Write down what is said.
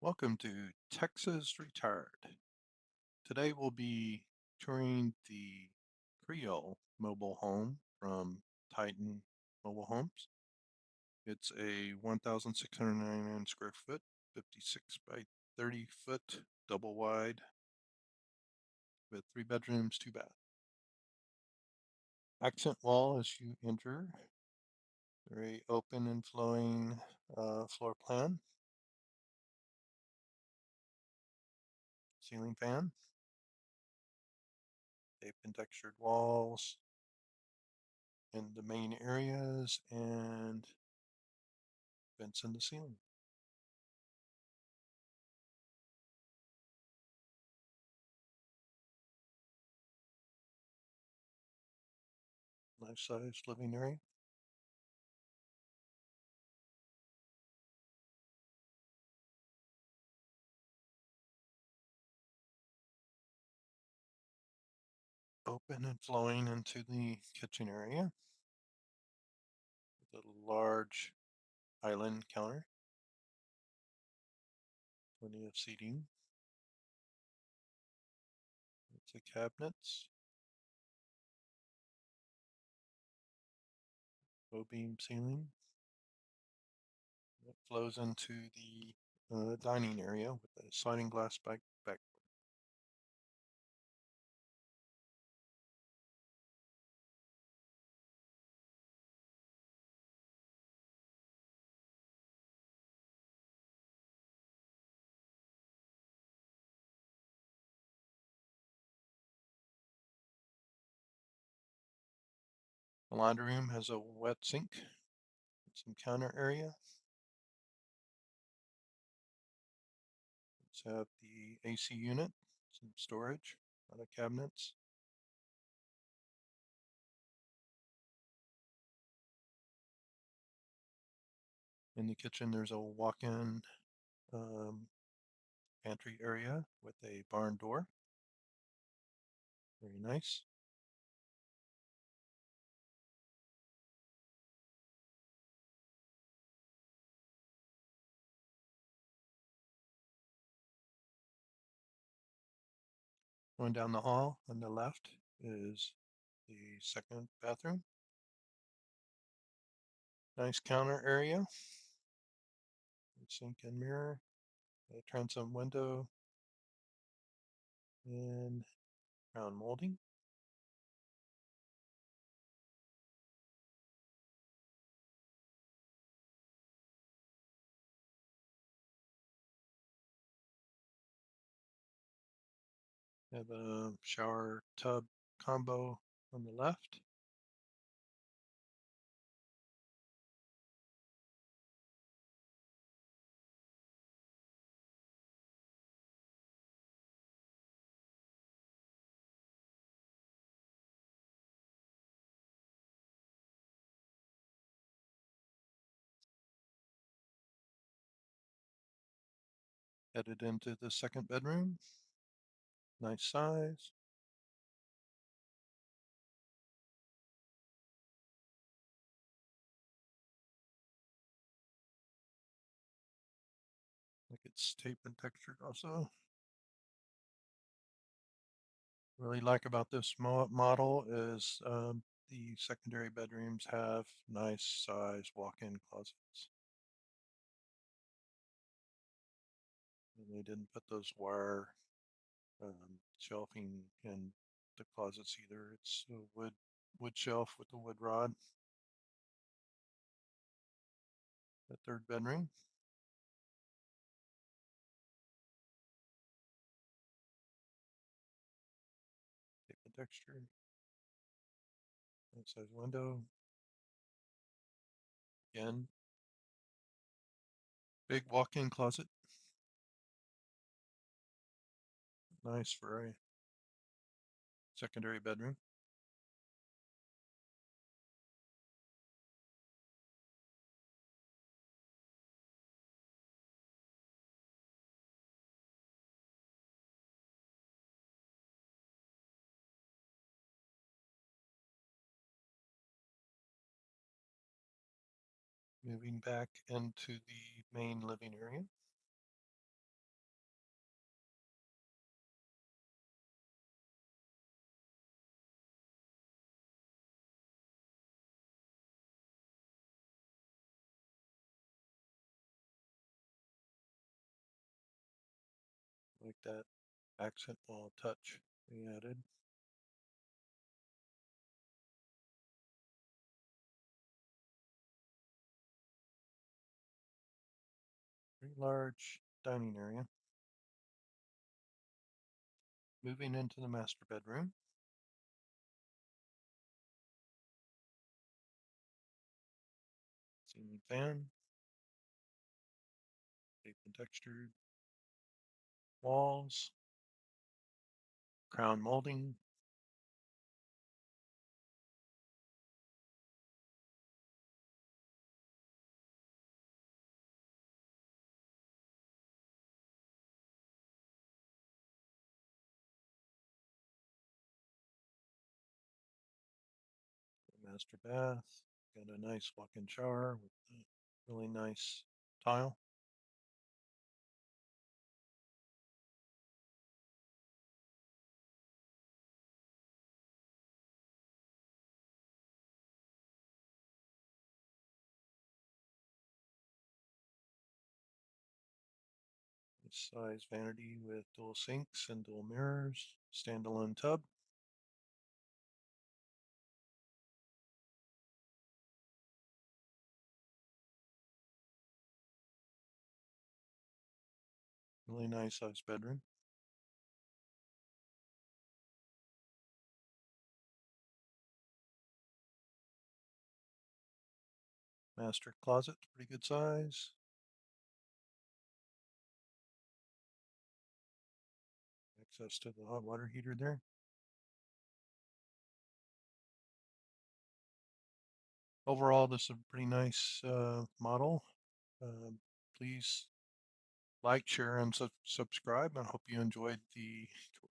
Welcome to Texas Retired. Today we'll be touring the Creole mobile home from Titan Mobile Homes. It's a 1,699 square foot, 56 by 30 foot double wide with 3 bedrooms, 2 baths. Accent wall as you enter. Very open and flowing floor plan. Ceiling fan. Tape and textured walls in the main areas and vents in the ceiling. Nice sized living area. Open and flowing into the kitchen area with a large island counter, plenty of seating, lots of cabinets, low beam ceiling that flows into the dining area with a sliding glass back. The laundry room has a wet sink, some counter area. Let's have the AC unit, some storage, a lot of cabinets. In the kitchen, there's a walk-in um, pantry area with a barn door. Very nice. Going down the hall on the left is the second bathroom. Nice counter area, sink and mirror, a transom window, and crown molding. Have a shower tub combo on the left. Headed into the second bedroom. Nice size. Like it's tape and textured also. Really like about this model is the secondary bedrooms have nice size walk-in closets. And they didn't put those wire shelving in the closets either. It's a wood shelf with a wood rod. The third bedroom. Tape and texture. Nice size window. Again, big walk-in closet. Nice for a secondary bedroom. Moving back into the main living area. Like that accent wall touch we added. Pretty large dining area. Moving into the master bedroom. Ceiling fan. Deep and textured walls. Crown molding. Master bath. Got a nice walk-in shower with a really nice tile. Nice size vanity with dual sinks and dual mirrors. Standalone tub. Really nice size bedroom. Master closet, pretty good size. Access to the hot water heater there. Overall, this is a pretty nice model. Please like, share, and subscribe. I hope you enjoyed the tour.